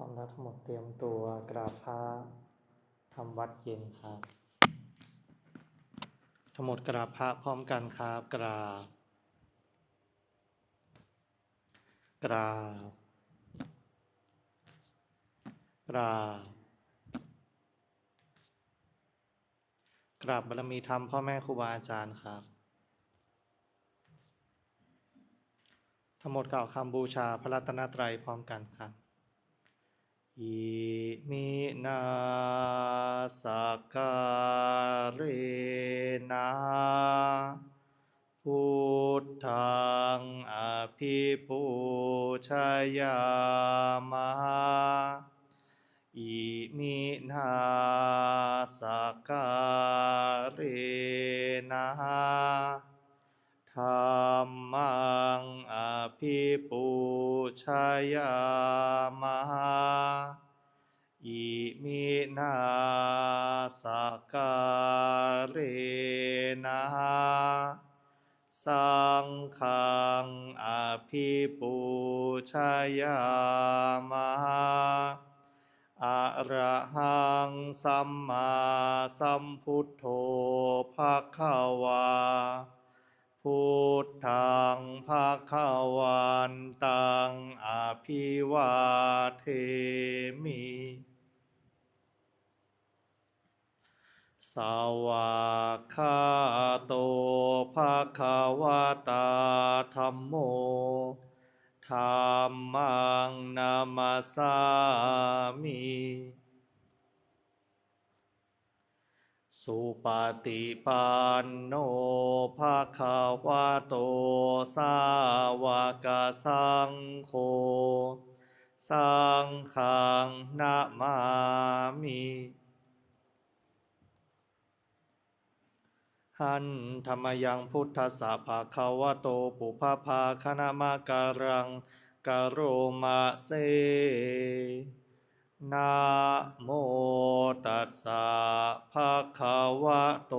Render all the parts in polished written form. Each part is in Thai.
พร้อมแล้วทั้งหมดเตรียมตัวกราบพระทำวัดเย็นครับทั้งหมดกราบพระพร้อมกันครับกราบกราบกราบกราบบารมีธรรมพ่อแม่ครูบาอาจารย์ครับทั้งหมดกล่าวคำบูชาพระรัตนตรัยพร้อมกันครับอิมินาสการเรนะพุทธังอภิปูชยามะอิมินาสการเรนะธัมมังอภิปูชยามะอิมินาสการเรนะสังฆังอภิปูชยามะอะระหังสัมมาสัมพุทโธภควาพุทธังภควันตังอภิวาเทมิสวากขาโตภควตาธัมโมธัมมังนามัสสามิสุปฏิปันโนภควโตสาวกสังโฆสังฆังนะมามิหันธรรมยังพุทธัสสะภะคะวะโตปุพพาคณมะการังกโรมะเซนะโมตัสสะภะคะวะโต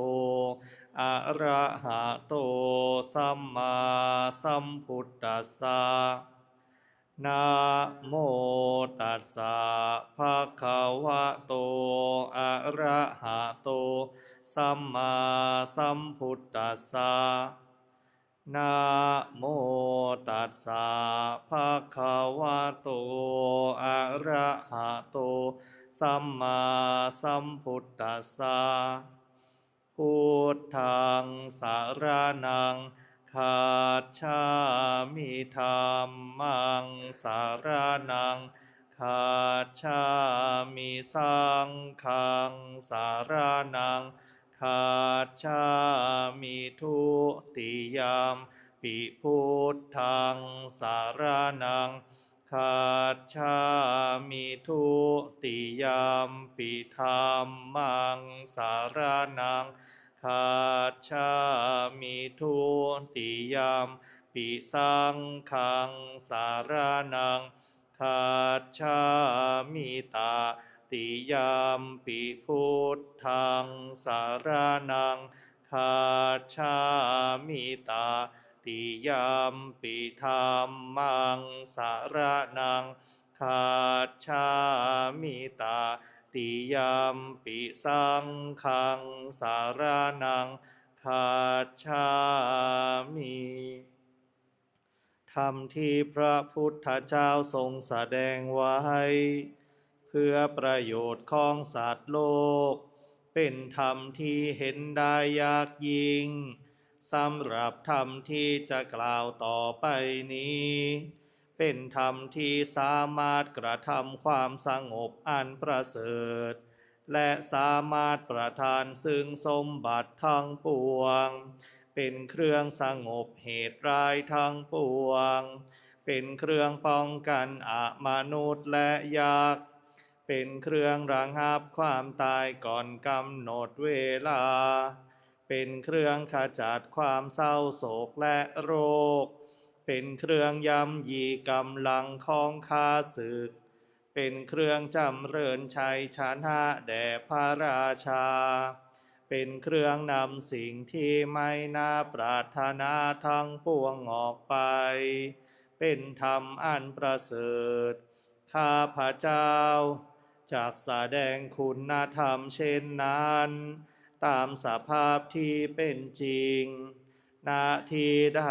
อะระหะโตสัมมาสัมพุทธัสสะนะโมตัสสะภะคะวะโตอะระหะโตสัมมาสัมพุทธัสสะนะโมตัสสะภะคะวะโตอะระหะโตสัมมาสัมพุทธัสสะพุทธังสารนังคัจฉามิธัมมังสารนังคัจฉามิสังฆังสารนังคัจฉามิทุติยมปิพุทธังสารนังคัจฉามิทุติยมปิธัมมังสารนังคัจฉามิทุติยมปิสังฆังสารนังคัจฉามิตาติยมปิพุทธังสารนังคัจฉามิตาติยมปิธัมมังสารนังคัจฉามิตาติยมปิสังฆังสารนังคัจฉามิธรรมที่พระพุทธเจ้าทรงแสดงไว้เพื่อประโยชน์ของสัตว์โลกเป็นธรรมที่เห็นได้ยากยิ่งสำหรับธรรมที่จะกล่าวต่อไปนี้เป็นธรรมที่สามารถกระทำความสงบอันประเสริฐและสามารถประทานซึ่งสมบัติทั้งปวงเป็นเครื่องสงบเหตุร้ายทั้งปวงเป็นเครื่องป้องกันอมนุษย์และยักษ์เป็นเครื่องระงับความตายก่อนกำหนดเวลาเป็นเครื่องขจัดความเศร้าโศกและโรคเป็นเครื่องย่ำยีกำลังของข้าศึกเป็นเครื่องจำเริญชัยชนะแด่พระราชาเป็นเครื่องนำสิ่งที่ไม่น่าปรารถนาทั้งปวงออกไปเป็นธรรมอันประเสริฐ ข้าพระเจ้าจากแสดงคุณธรรมเช่นนั้นตามสภาพที่เป็นจริงณที่ใด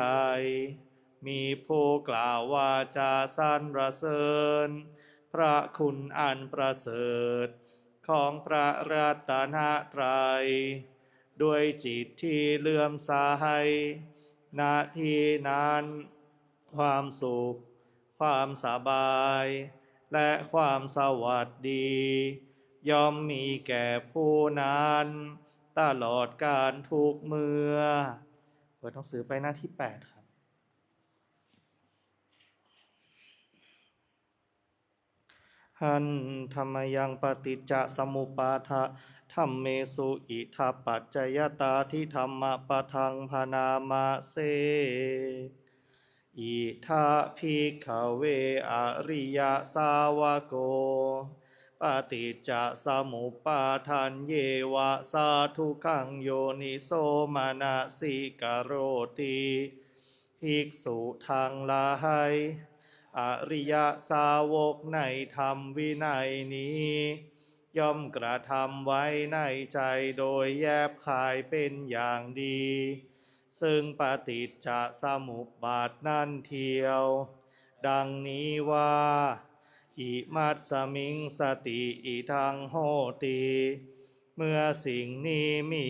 มีผู้กล่าวว่าจะสรรเสริญพระคุณอันประเสริฐของพระรัตนตรัยด้วยจิตที่เลื่อมใสณที่นั้นความสุขความสบายและความสวัสดีย่อมมีแก่ผู้นั้นตลอดกาลทุกเมื่อเปิดหนังสือไปหน้าที่8ครับหันธรรมยังปฏิจจสมุปาทะธัมเมสุอิทัปปัจจยตาทิธรรมปะทังพนามาเสอิทาภิกขเวอริยสาวโกปฏิจจสมุปาทันเยวะสาธุขังโยนิโสมนสิกโรติภิกษุทั้งหลายอริยสาวกในธรรมวินัยนี้ย่อมกระทำไว้ในใจโดยแยบคายเป็นอย่างดีซึ่งปฏิจจสมุปบาทนั่นเทียวดังนี้ว่าอิมัตสมิงสติอิทังโหติเมื่อสิ่งนี้มี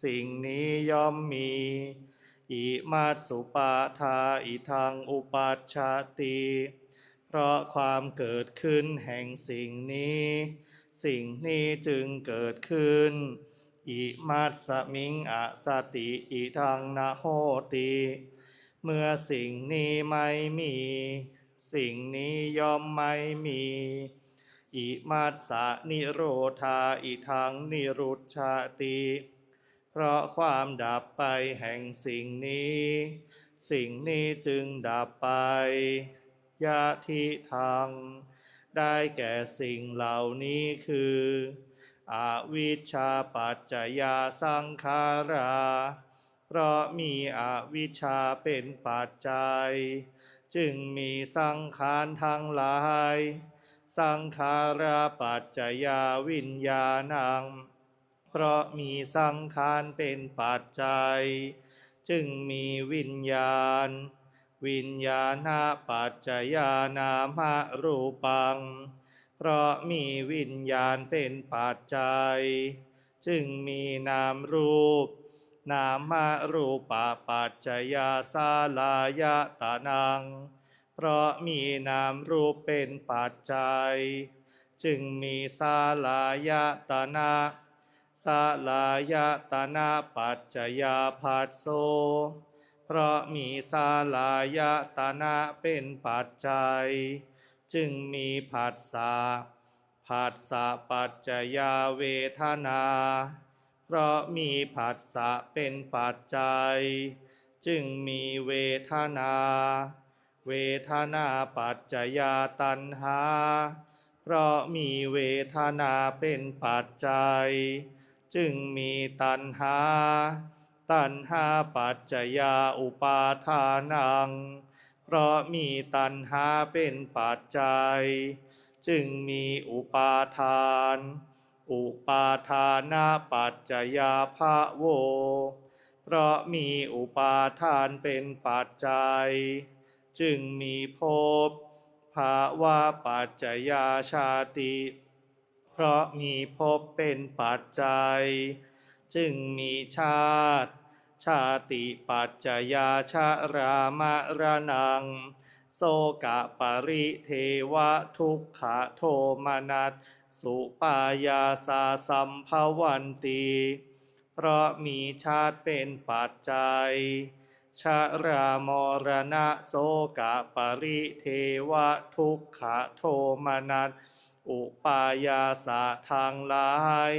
สิ่งนี้ย่อมมีอิมัตสุปาทาอิทังอุปัชชติเพราะความเกิดขึ้นแห่งสิ่งนี้สิ่งนี้จึงเกิดขึ้นอิมัตสมิงอสติอิทังนะโหติเมื่อสิ่งนี้ไม่มีสิ่งนี้ย่อมไม่มีอิมัตสนิโรธาอิทังนิรุชชติเพราะความดับไปแห่งสิ่งนี้สิ่งนี้จึงดับไปยะทิทังได้แก่สิ่งเหล่านี้คืออวิชชาปัจจยาสังขาราเพราะมีอวิชชาเป็นปัจจัยจึงมีสังขารทั้งหลายสังขาราปัจจยาวิญญาณังเพราะมีสังขารเป็นปัจจัยจึงมีวิญญาณวิญญาณปัจจยานามรูปังเพราะมีวิญญาณเป็นปัจจัยจึงมีนามรูปนามรูปปัจจยาสาลายตานังเพราะมีนามรูปเป็นปัจจัยจึงมีสาลายตนะสาลายตนะปัจจยาภัสโสเพราะมีสาลายตนะเป็นปัจจัยจึงมีผัสสะผัสสะปัจจยาเวทนาเพราะมีผัสสะเป็นปัจจัยจึงมีเวทนาเวทนาปัจจยาตัณหาเพราะมีเวทนาเป็นปัจจัยจึงมีตัณหาตัณหาปัจจยาอุปาทานังเพราะมีตัณหาเป็นปัจจัยจึงมีอุปาทานอุปาทานาปัจจยาภโวเพราะมีอุปาทานเป็นปัจจัยจึงมีภพภาวะปัจจยาชาติเพราะมีภพเป็นปัจจัยจึงมีชาติชาติปัจจยาชรามรณังโสกะปริเทวะทุกขโทมนัสสุปายาสาสัมภวันติเพราะมีชาติเป็นปัจจัยชรามรณะโสกะปริเทวะทุกขโทมนัสอุปายาสะทางหลาย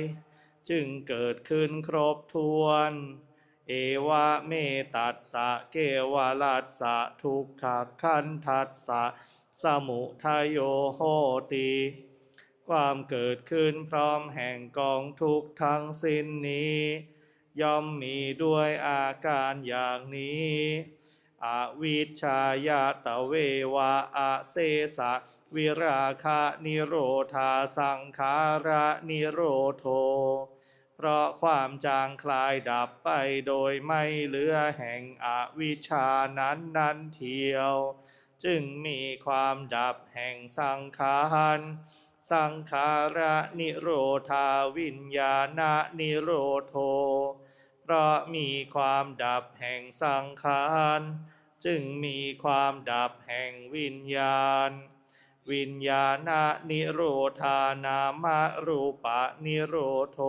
จึงเกิดขึ้นครบถ้วนเอวะเมตัสสะเกวลัสสะทุกขขันธัสสะสมุทัยโยโหติความเกิดขึ้นพร้อมแห่งกองทุกข์ทั้งสิ้นนี้ย่อมมีด้วยอาการอย่างนี้ อวิชชายาตเววะอาเสสะวิราคะนิโรธาสังขาระนิโรโทเพราะความจางคลายดับไปโดยไม่เหลือแห่งอวิชชานั้นเทียวจึงมีความดับแห่งสังขารสังขาระนิโรธาวิญญาณนิโรโทเพราะมีความดับแห่งสังขารจึงมีความดับแห่งวิญญาณวิญญาณนิโรธานามรูปะนิโรโท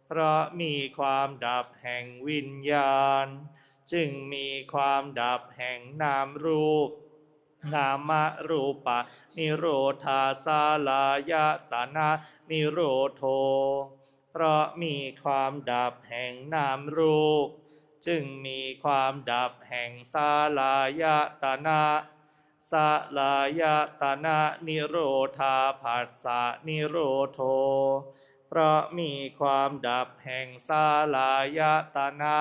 เพราะมีความดับแห่งวิญญาณจึงมีความดับแห่งนามรูปนามรูปะนิโรธาสาลายตนะนิโรโทเพราะมีความดับแห่งนามรูปจึงมีความดับแห่งสาลายตนะสาลายตนะนิโรธาผัสสะนิโรโทเพราะมีความดับแห่งสาลายตนะ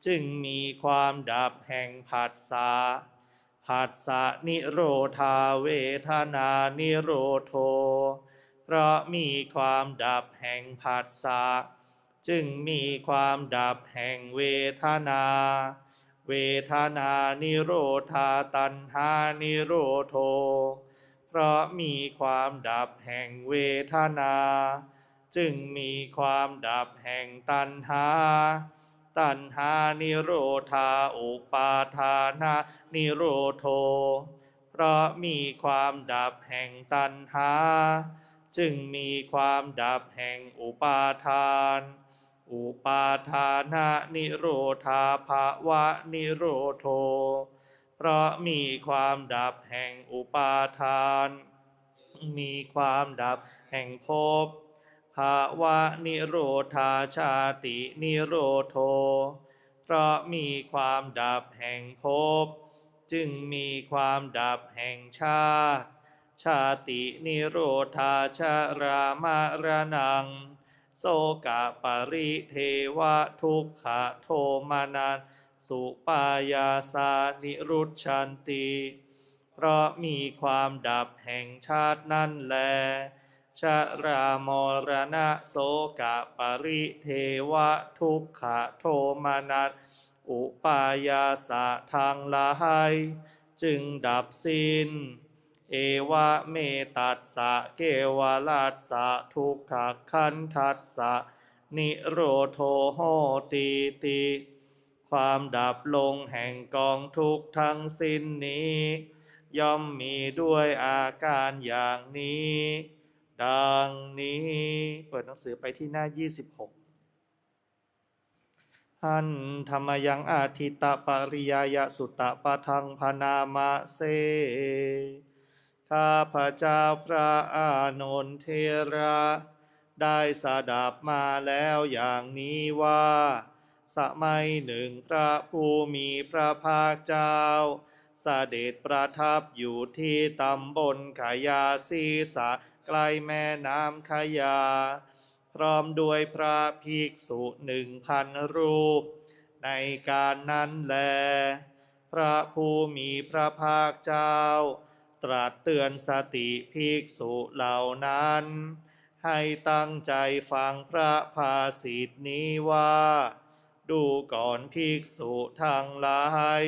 จึงมีความดับแห่งผัสสะผัสสะนิโรธาเวทนานิโรโทเพราะมีความดับแห่งผัสสะจึงมีความดับแห่งเวทนาเวทนานิโรธาตัณหานิโรโทเพราะมีความดับแห่งเวทนาจึงมีความดับแห่งตัณหาตัณหานิโรธาอุปาทานะนิโรโทเพราะมีความดับแห่งตัณหาจึงมีความดับแห่งอุปาทานอุปาทานะนิโรธาภวะนิโรโทเพราะมีความดับแห่งอุปาทานมีความดับแห่งภพภาวะนิโรธาชาตินิโรโทเพราะมีความดับแห่งภพจึงมีความดับแห่งชาติชาตินิโรธาชรามรณังโสกะปริเทวะทุกขโทมานัสสุปายาสานิรุชชันติเพราะมีความดับแห่งชาตินั่นแลชรามรณะโสกะปริเทวะทุกขโทมานัสอุปายาสะทางหลายจึงดับสิ้นเอวะเมตัสสะเกวลัสสะทุกขคันทัสสะนิโรโทโหติติความดับลงแห่งกองทุกข์ทั้งสิ้นนี้ย่อมมีด้วยอาการอย่างนี้ดังนี้เปิดหนังสือไปที่หน้า26หันธรรมยังอาทิตปริยายสุตตปะทังพนามะเสข้าพระเจ้าพระอานนทเถระได้สดับมาแล้วอย่างนี้ว่าสมัยหนึ่งพระผู้มีพระภาคเจ้าเสด็จประทับอยู่ที่ตำบลขยาศีสะใกล้แม่น้ำขยาพร้อมด้วยพระภิกษุ1,000 รูปในการนั้นแลพระผู้มีพระภาคเจ้าตรัสเตือนสติภิกษุเหล่านั้นให้ตั้งใจฟังพระภาษิตนี้ว่าดูก่อนภิกษุทั้งหลาย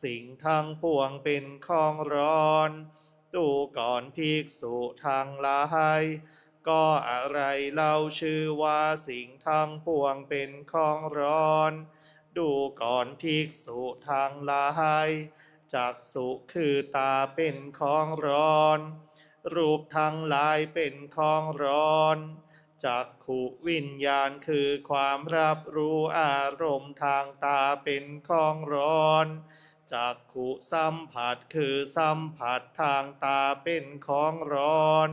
สิ่งทั้งปวงเป็นของร้อนดูก่อนภิกษุทั้งหลายก็อะไรเล่าชื่อว่าสิ่งทั้งปวงเป็นของร้อนดูก่อนภิกษุทั้งหลายจักษุคือตาเป็นของร้อนรูปทั้งหลายเป็นของร้อนจักขุวิญญาณคือความรับรู้อารมณ์ทางตาเป็นของร้อนจักขุสัมผัสคือสัมผัสทางตาเป็นของร้อน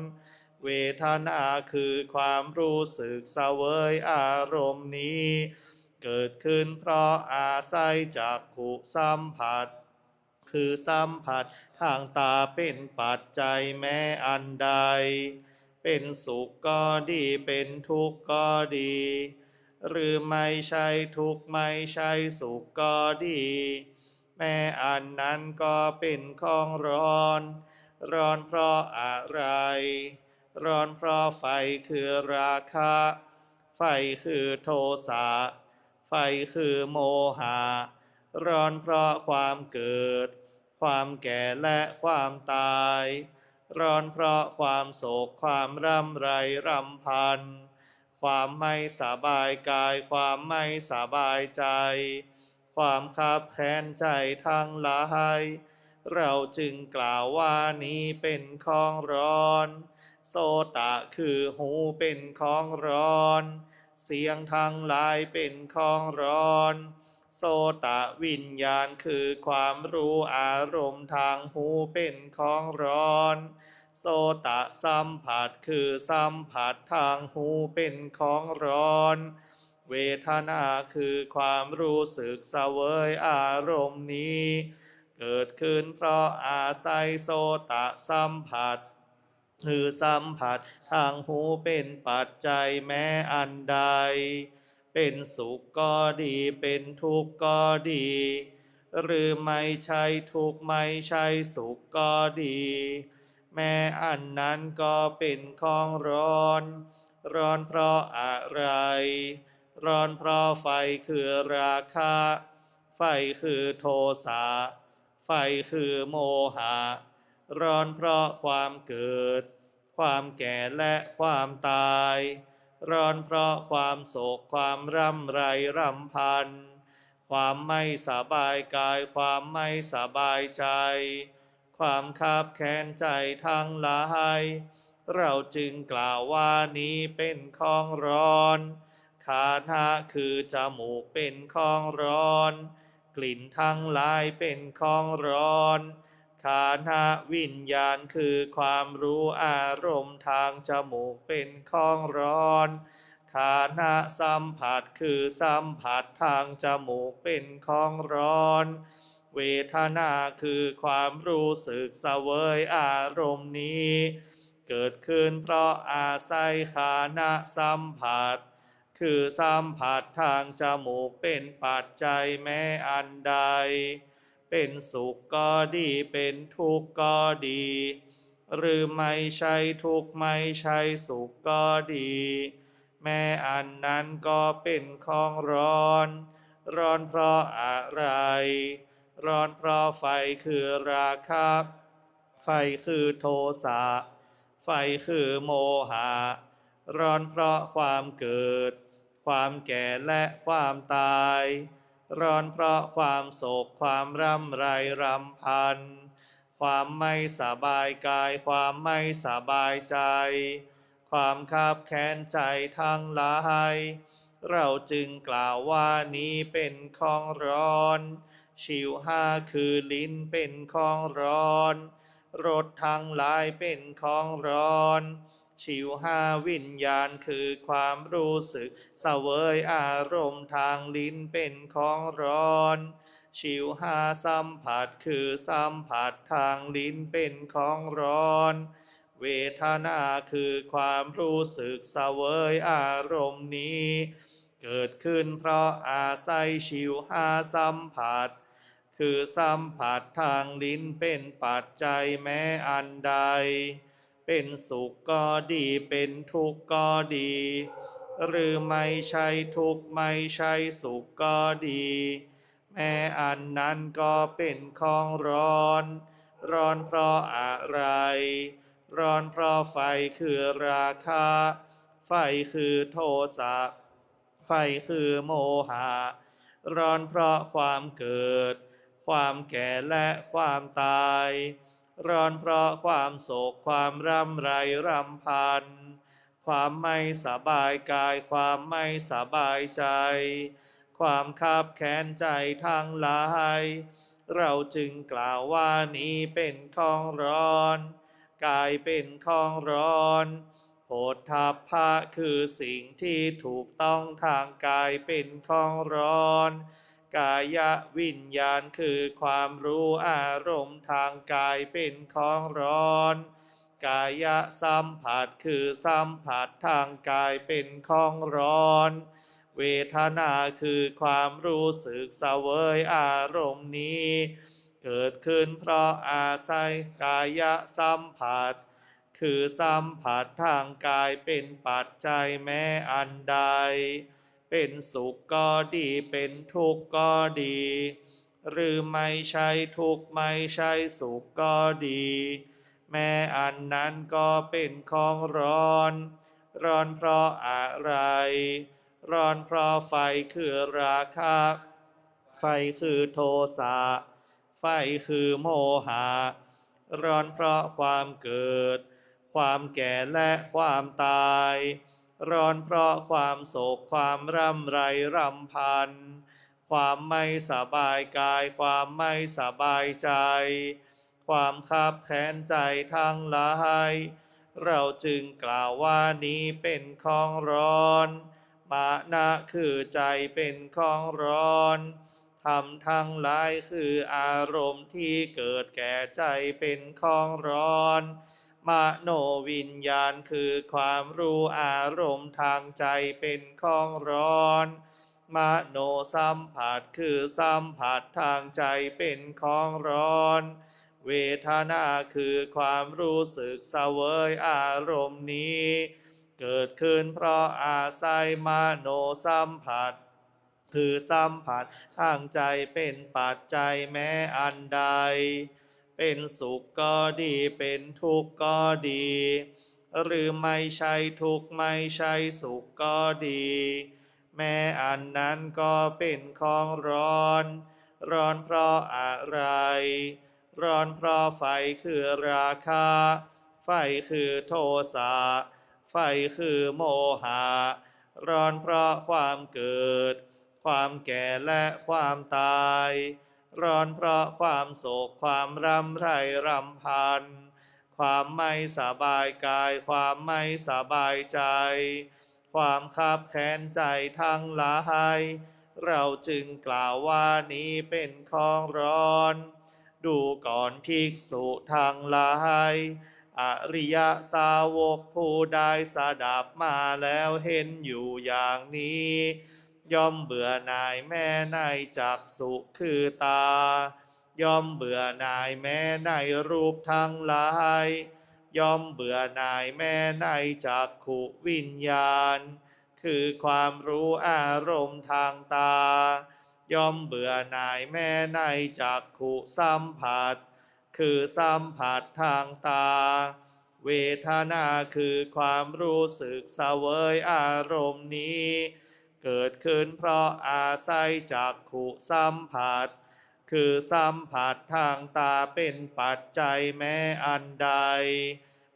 เวทนาคือความรู้สึกเสวยอารมณ์นี้เกิดขึ้นเพราะอาศัยจักขุสัมผัสคือสัมผัสทางตาเป็นปัจจัยแม้อันใดเป็นสุขก็ดีเป็นทุกข์ก็ดีหรือไม่ใช่ทุกข์ไม่ใช่สุขก็ดี แม้อันนั้นก็เป็นของร้อน ร้อนเพราะอะไร ร้อนเพราะไฟคือราคะ ไฟคือโทสะ ไฟคือโมหะ ร้อนเพราะความเกิด ความแก่และความตาย ร้อนเพราะความโศกความร่ำไรรำพัน ความไม่สบายกายความไม่สบายใจ ความคับแค้นใจทั้งหลายเราจึงกล่าวว่านี้เป็นของร้อน โสตะคือหูเป็นของร้อน เสียงทั้งหลายเป็นของร้อน โสตะวิญญาณคือความรู้อารมณ์ทางหูเป็นของร้อน โสตะสัมผัสคือสัมผัสทางหูเป็นของร้อน เวทนาคือความรู้สึกเสวยอารมณ์นี้ เกิดขึ้นเพราะอาศัยโสตะสัมผัส คือสัมผัสทางหูเป็นปัจจัยแม้อันใด เป็นสุขก็ดีเป็นทุกข์ก็ดี หรือไม่ใช่ทุกข์ไม่ใช่สุขก็ดี แม้อันนั้นก็เป็นของร้อน ร้อนเพราะอะไร ร้อนเพราะไฟคือราคะ ไฟคือโทสะ ไฟคือโมหะ ร้อนเพราะความเกิด ความแก่และความตาย ร้อนเพราะความโศกความร่ำไรรำพัน ความไม่สบายกายความไม่สบายใจ ความคับแค้นใจทั้งหลายเราจึงกล่าวว่านี้เป็นของร้อนคานะคือจมูกเป็นของร้อน กลิ่นทั้งหลายเป็นของร้อนคานะวิญญาณคือความรู้อารมณ์ทางจมูกเป็นของร้อนคานะสัมผัสคือสัมผัสทางจมูกเป็นของร้อน เวทนาคือความรู้สึกเสวยอารมณ์นี้ เกิดขึ้นเพราะอาศัยคานะสัมผัส คือสัมผัสทางจมูกเป็นปัจจัยแม้อันใด เป็นสุขก็ดีเป็นทุกข์ก็ดี หรือไม่ใช่ทุกข์ไม่ใช่สุขก็ดี แม้อันนั้นก็เป็นของร้อน ร้อนเพราะอะไร ร้อนเพราะไฟคือราคะ ไฟคือโทสะ ไฟคือโมหะ ร้อนเพราะความเกิด ความแก่และความตาย ร้อนเพราะความโศกความร่ำไรรำพัน ความไม่สบายกายความไม่สบายใจ ความคับแค้นใจทั้งหลายเราจึงกล่าวว่านี้เป็นของร้อน ชิวห้าคือลิ้นเป็นของร้อน รสทั้งหลายเป็นของร้อน ชิวห้าวิญญาณคือความรู้สึกเสวยอารมณ์ทางลิ้นเป็นของร้อน ชิวห้าสัมผัสคือสัมผัสทางลิ้นเป็นของร้อน เวทนาคือความรู้สึกเสวยอารมณ์นี้ เกิดขึ้นเพราะอาศัยชิวห้าสัมผัส คือสัมผัสทางลิ้นเป็นปัจจัยแม้อันใด เป็นสุขก็ดีเป็นทุกข์ก็ดี หรือไม่ใช่ทุกข์ไม่ใช่สุขก็ดี แม้อันนั้นก็เป็นของร้อน ร้อนเพราะอะไร ร้อนเพราะไฟคือราคะ ไฟคือโทสะ ไฟคือโมหะ ร้อนเพราะความเกิด ความแก่และความตาย ร้อนเพราะความโศกความร่ำไรรำพัน ความไม่สบายกายความไม่สบายใจ ความคับแค้นใจทั้งหลายเราจึงกล่าวว่านี้เป็นของร้อน กายเป็นของร้อนโผฏฐัพพะคือสิ่งที่ถูกต้องทางกายเป็นของร้อน กายวิญญาณคือความรู้อารมณ์ทางกายเป็นของร้อน กายสัมผัสคือสัมผัสทางกายเป็นของร้อน เวทนาคือความรู้สึกเสวยอารมณ์นี้เกิดขึ้นเพราะอาศัยกายสัมผัสคือสัมผัสทางกายเป็นปัจจัยแม้อันใดเป็นสุขก็ดีเป็นทุกข์ก็ดีหรือไม่ใช่ทุกข์ไม่ใช่สุขก็ดีแม้อันนั้นก็เป็นของร้อนร้อนเพราะอะไรร้อนเพราะไฟคือราคะไฟคือโทสะไฟคือโมหะร้อนเพราะความเกิดความแก่และความตายร้อนเพราะความโศกความร่ำไรรำพันความไม่สบายกายความไม่สบายใจความคับแค้นใจทั้งหลายเราจึงกล่าวว่านี้เป็นของร้อนมานะคือใจเป็นของร้อนธรรมทั้งหลายคืออารมณ์ที่เกิดแก่ใจเป็นของร้อนมโนวิญญาณคือความรู้อารมณ์ทางใจเป็นของร้อนมโนสัมผัสคือสัมผัสทางใจเป็นของร้อนเวทนาคือความรู้สึกเสวยอารมณ์นี้เกิดขึ้นเพราะอาศัยมโนสัมผัสคือสัมผัสทางใจเป็นปัจจัยแม้อันใดเป็นสุขก็ดีเป็นทุกข์ก็ดีหรือไม่ใช่ทุกข์ไม่ใช่สุขก็ดีแม้อันนั้นก็เป็นของร้อนร้อนเพราะอะไรร้อนเพราะไฟคือราคะไฟคือโทสะไฟคือโมหะร้อนเพราะความเกิดความแก่และความตายร้อนเพราะความโศกความร่ำไรรำพันความไม่สบายกายความไม่สบายใจความคับแค้นใจทั้งหลายเราจึงกล่าวว่านี้เป็นของร้อนดูก่อนภิกษุทั้งหลายอริยสาวกผู้ได้สดับมาแล้วเห็นอยู่อย่างนี้ย่อมเบื่อหน่ายแม้ในจักษุคือตาย่อมเบื่อหน่ายแม้ในรูปทั้งหลายย่อมเบื่อหน่ายแม้ในจักขุวิญญาณคือความรู้อารมณ์ทางตาย่อมเบื่อหน่ายแม้ในจักขุสัมผัสคือสัมผัสทางตาเวทนาคือความรู้สึกเสวยอารมณ์นี้เกิดขึ้นเพราะอาศัยจักขุสัมผัสคือสัมผัสทางตาเป็นปัจจัยแม้อันใด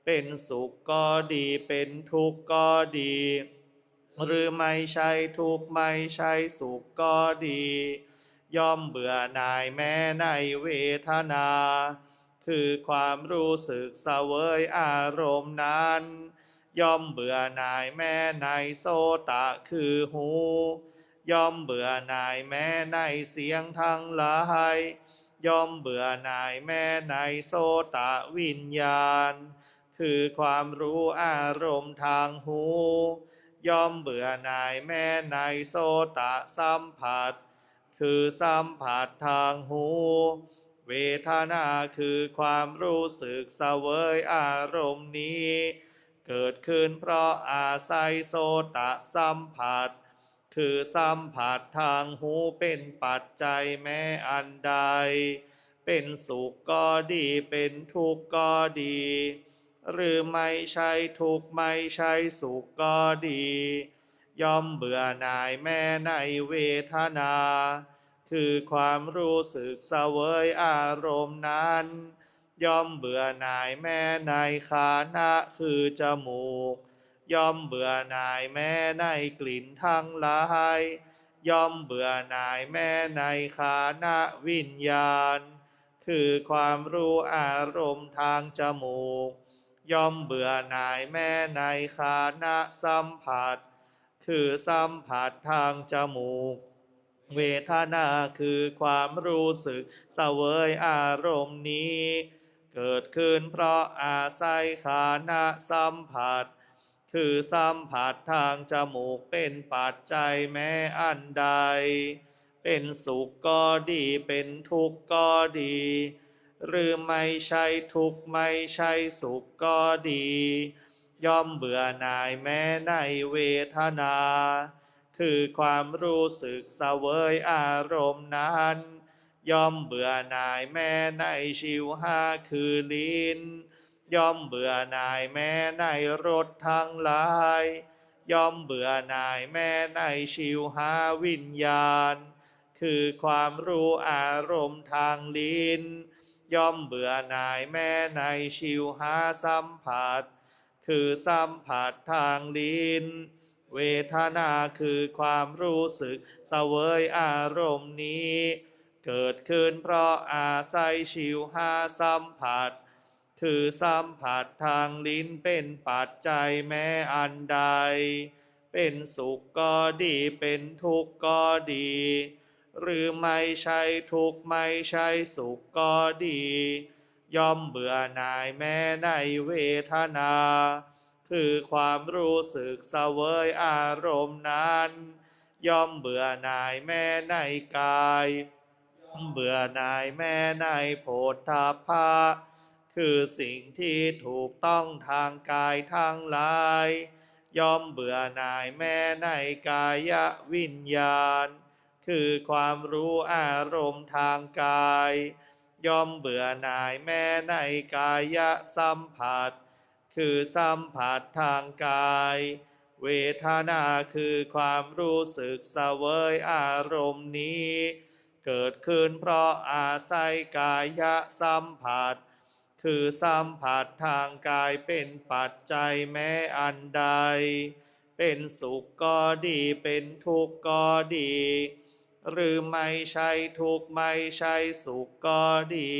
เป็นสุขก็ดีเป็นทุกข์ก็ดีหรือไม่ใช่ทุกข์ไม่ใช่สุขก็ดีย่อมเบื่อหน่ายแม้ในเวทนาคือความรู้สึกเสวยอารมณ์นั้นย่อมเบื่อหน่ายแม้ในโสตะคือหูย่อมเบื่อหน่ายแม้ในเสียงทั้งหลายย่อมเบื่อหน่ายแม้ในโสตะวิญญาณคือความรู้อารมณ์ทางหูย่อมเบื่อหน่ายแม้ในโสตสัมผัสคือสัมผัสทางหูเวทนาคือความรู้สึกเสวยอารมณ์นี้เกิดขึ้นเพราะอาศัยโสตสัมผัสคือสัมผัสทางหูเป็นปัจจัยแม้อันใดเป็นสุขก็ดีเป็นทุกข์ก็ดีหรือไม่ใช่ทุกข์ไม่ใช่สุขก็ดีย่อมเบื่อหน่ายแม้ในเวทนาคือความรู้สึกเสวยอารมณ์นั้นย่อมเบื่อหน่ายแม้ในฆานะคือจมูกย่อมเบื่อหน่ายแม้ในกลิ่นทั้งหลายย่อมเบื่อหน่ายแม้ในฆานะวิญญาณคือความรู้อารมณ์ทางจมูกย่อมเบื่อหน่ายแม้ในฆานะสัมผัสคือสัมผัสทางจมูกเวทนาคือความรู้สึกเสวยอารมณ์นี้เกิดขึ้นเพราะอาศัยฆานะสัมผัส คือสัมผัสทางจมูกเป็นปัจจัยแม้อันใดเป็นสุขก็ดีเป็นทุกข์ก็ดีหรือไม่ใช่ทุกข์ไม่ใช่สุขก็ดีย่อมเบื่อหน่ายแม้ในเวทนาคือความรู้สึกเสวยอารมณ์นั้นย่อมเบื่อหน่ายแม้ในชิวหาคือลิ้นย่อมเบื่อหน่ายแม้ในรสทั้งหลายย่อมเบื่อหน่ายแม้ในชิวหาวิญญาณคือความรู้อารมณ์ทางลิ้นย่อมเบื่อหน่ายแม้ในชิวหาสัมผัสคือสัมผัสทางลิ้นเวทนาคือความรู้สึกเสวยอารมณ์นี้เกิดขึ้นเพราะอาศัยชิวหาสัมผัสคือสัมผัสทางลิ้นเป็นปัจจัยแม้อันใดเป็นสุขก็ดีเป็นทุกข์ก็ดีหรือไม่ใช่ทุกข์ไม่ใช่สุขก็ดีย่อมเบื่อหน่ายแม้ในเวทนาคือความรู้สึกเสวยอารมณ์นั้นย่อมเบื่อหน่ายแม้ในกายเบื่อหน่ายแม้ในโผฏฐัพพะคือสิ่งที่ถูกต้องทางกายทั้งหลายย่อมเบื่อหน่ายแม้ในกายวิญญาณคือความรู้อารมณ์ทางกายย่อมเบื่อหน่ายแม้ในกายสัมผัสคือสัมผัสทางกายเวทนาคือความรู้สึกเสวยอารมณ์นี้เกิดขึ้นเพราะอาศัยกายสัมผัสคือสัมผัสทางกายเป็นปัจจัยแม้อันใดเป็นสุขก็ดีเป็นทุกข์ก็ดีหรือไม่ใช่ทุกข์ไม่ใช่สุขก็ดี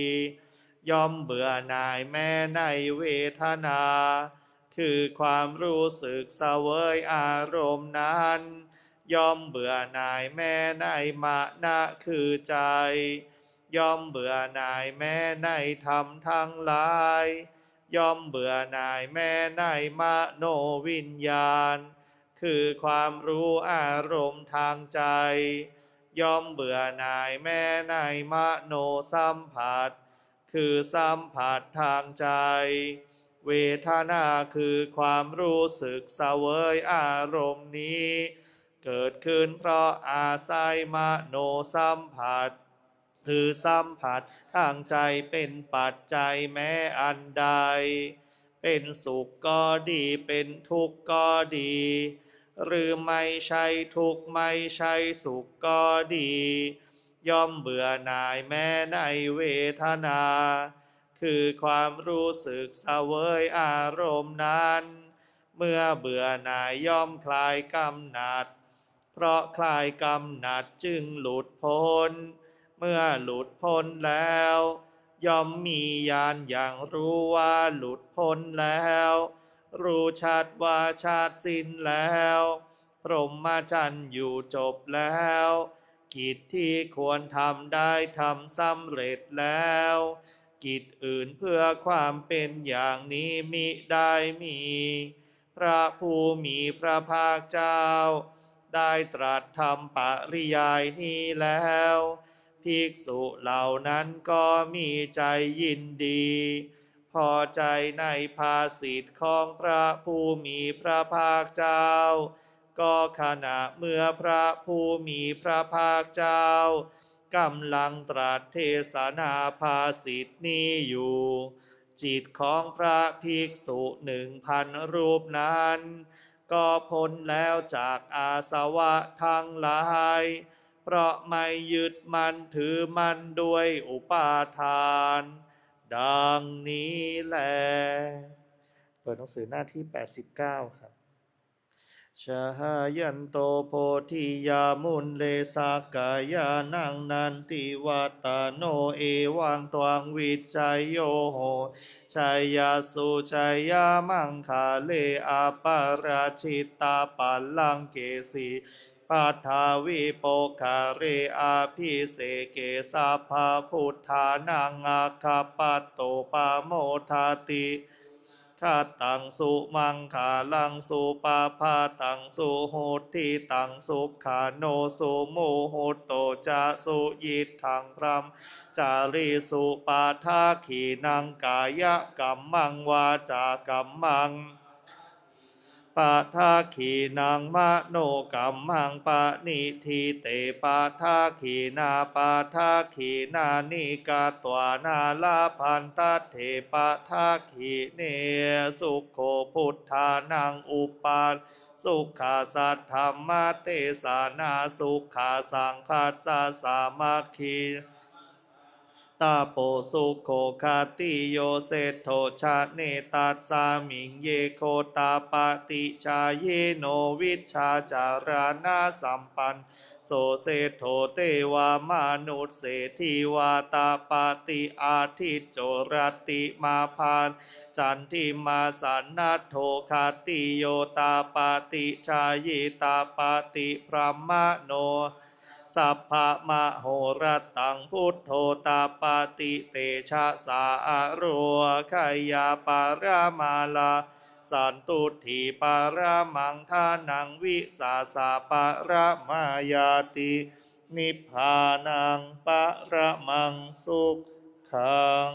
ย่อมเบื่อหน่ายแม้ในเวทนาคือความรู้สึกเสวยอารมณ์นั้นย่อมเบื่อหน่ายแม้ในมานะคือใจย่อมเบื่อหน่ายแม้ในธรรมทั้งหลายย่อมเบื่อหน่ายแม้ในมโนวิญญาณคือความรู้อารมณ์ทางใจย่อมเบื่อหน่ายแม้ในมโนสัมผัสคือสัมผัสทางใจเวทนาคือความรู้สึกเสวยอารมณ์นี้เกิดขึ้นเพราะอาศัยมโนสัมผัสคือสัมผัสทางใจเป็นปัจจัยแม้อันใดเป็นสุขก็ดีเป็นทุกข์ก็ดีหรือไม่ใช่ทุกข์ไม่ใช่สุขก็ดีย่อมเบื่อหน่ายแม้ในเวทนาคือความรู้สึกเสวยอารมณ์นั้นเมื่อเบื่อหน่ายย่อมคลายกำหนัดเพราะคลายกำหนัดจึงหลุดพ้นเมื่อหลุดพ้นแล้วย่อมมีญาณอย่างรู้ว่าหลุดพ้นแล้วรู้ชัดว่าชาติสิ้นแล้วพรหมจรรย์อยู่จบแล้วกิจที่ควรทำได้ทำสำเร็จแล้วกิจอื่นเพื่อความเป็นอย่างนี้มิได้มีพระผู้มีพระภาคเจ้าได้ตรัสธรรมปริยายนี้แล้วภิกษุเหล่านั้นก็มีใจยินดีพอใจในภาสิทธิ์ของพระผู้มีพระภาคเจ้าก็ขณะเมื่อพระผู้มีพระภาคเจ้ากำลังตรัสเทศนาภาสิทธินี้อยู่จิตของพระภิกษุ1,000 รูปนั้นก็พ้นแล้วจากอาสวะทั้งหลายเพราะไม่ยึดมั่นถือมั่นด้วยอุปาทานดังนี้แลเปิดหนังสือหน้าที่89ครับชายันโตโพธิยามุนเลสากายานังนันติวัตโนเอวังตวังวิจัยโยโหชัยยาสุชัยยามังคาเลอาปาราชิตาปัลลังเกสีปัทาวิโปคาเรอาภิเสเกสัพพพุทธานังอาคาปัตโตปาโมทาติ คาตังสุมังคาลังสุปาพาตังสุโหติตังสุขาโนสุโมโหโตจะสุยิทังพรหมจาริสุปาทาขีนังกายกัมมังวาจากัมมังปาทาขีนางมโนกัมมังปะนิทิเตปาทาขีนาปาทาขีนานิกาตวานาลาพันตเถปาทาขีเนสุโขพุทธานังอุปาสุขาสัทธรรมเตสานาสุขาสังคัสสะสามัคคีตาโปสุโคคาติโยเซโทชะเนตัสสามิงเยโคตาปติชาเยโนวิชชาจารานาสัมปันโสเซโทเตวามนุษเศรษฐีวาตาปติอาทิจโจรติมาพานจันทิมาสันนัทโทคาติโยตาปติชายิตาปติพรหมโนสัพพะมะโหรตังพุทโธตาปติเตชะสาอะโรขยาปารามาลาสันตุถีปารามังทานังวิสาสาปารามายาตินิพพานังปะระมังสุขขัง